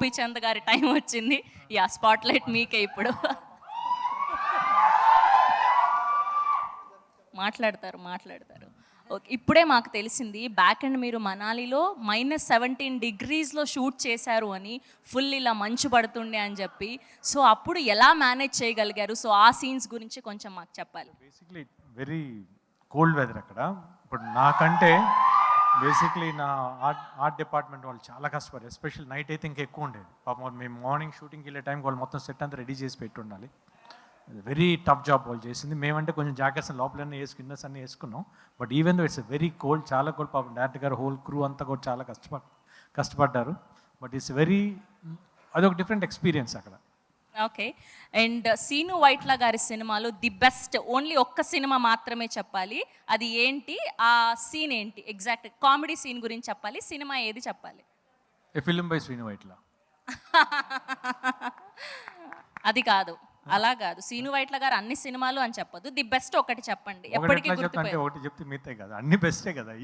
గోపీచంద్ గారి టైం వచ్చింది. Yeah, spotlight మీకే ఇప్పుడు. మాట్లాడతారు. ఓకే, ఇప్పుడే మాకు తెలిసింది బ్యాక్ అండ్ మీరు మనాలిలో -17 degreesలో షూట్ చేశారు అని, ఫుల్ ఇలా మంచు పడుతుండే అని చెప్పి. సో అప్పుడు ఎలా మేనేజ్ చేయగలిగారు? సో ఆ సీన్స్ గురించి కొంచెం మాకు చెప్పాలి. బేసిక్లీ వెరీ కోల్డ్ వెదర్ అక్కడ. ఇప్పుడు నాకంటే బేసిక్లీ నా ఆర్ట్ డిపార్ట్మెంట్ వాళ్ళు చాలా కష్టపడారు. ఎస్పెషల్ నైట్ అయితే ఇంకా ఎక్కువ ఉండేది. పాపం మేము మార్నింగ్ షూటింగ్కి వెళ్ళే టైంకి వాళ్ళు మొత్తం సెట్ అంతా రెడీ చేసి పెట్టి ఉండాలి. వెరీ టఫ్ జాబ్ వాళ్ళు చేసింది. మేమంటే కొంచెం జాకెట్స్ లోపలన్నీ ఇన్నర్స్ అన్నీ వేసుకున్నాం. But even though it's very cold, చాలా కోల్డ్. పాపం డైరెక్టర్ గారు, హోల్ క్రూ అంతా కూడా చాలా కష్టపడ్డారు. బట్ ఇట్స్ వెరీ, అదొక డిఫరెంట్ ఎక్స్పీరియన్స్ అక్కడ. ఓకే, అండ్ సీను వైట్ల గారి సినిమాలో ది బెస్ట్, ఓన్లీ ఒక్క సినిమా మాత్రమే చెప్పాలి. అది ఏంటి? ఆ సీన్ ఏంటి? ఎగ్జాక్ట్ కామెడీ సీన్ గురించి చెప్పాలి. సినిమా ఏది చెప్పాలి? A film by Srinu Vaitla. అది కాదు, అలా కాదు. సీను వైట్ల గారు అన్ని సినిమాలు అని చెప్పొద్దు. ది బెస్ట్ ఒకటి చెప్పండి, ఎప్పటికీ గుర్తుపోయేది. ఒకటి చెప్తే మిగతాయి కదా, అన్ని బెస్టే కదా.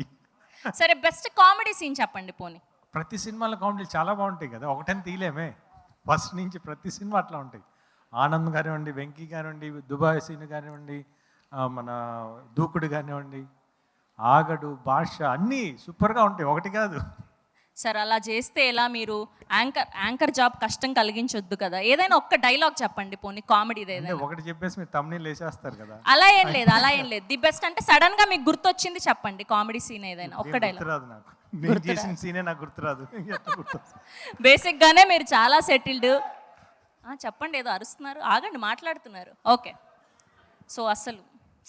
సరే, బెస్ట్ కామెడీ సీన్ చెప్పండి పోనీ. ప్రతి సినిమాలో కామెడీలు చాలా బాగుంటాయి కదా, ఒకటని తీయలేమే. ఫస్ట్ నుంచి ప్రతి సినిమా అట్లా ఉంటాయి. ఆనంద్ కానివ్వండి, వెంకీ కానివ్వండి, దుబాయ్ సీన్ కానివ్వండి, మన దూకుడు కానివ్వండి, ఆగడు, భాష, అన్నీ సూపర్గా ఉంటాయి, ఒకటి కాదు. సరే, అలా చేస్తే ఎలా? మీరు యాంకర్ జాబ్ కష్టం కలిగించొద్దు కదా. ఏదైనా ఒక్క డైలాగ్ చెప్పండి పోనీ, కామెడీ ఏదైనా. ఒకటి చెప్పేసి మీరు తమ్ముని వేసేస్తారు కదా. అలా ఏం లేదు. ది బెస్ట్ అంటే సడన్ గా మీకు గుర్తొచ్చింది చెప్పండి, కామెడీ సీన్ ఏదైనా ఒక్క డైలాగ్. గుర్తురాదు నాకు, నేను చేసిన సీనే నాకు గుర్తురాదు. బేసిక్ గానే మీరు చాలా సెటిల్డ్. చెప్పండి, ఏదో అరుస్తున్నారు, ఆగండి, మాట్లాడుతున్నారు. ఓకే, సో అసలు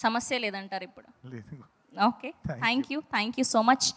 సమస్య లేదంటారు ఇప్పుడు. లేదు. Okay, thank you so much.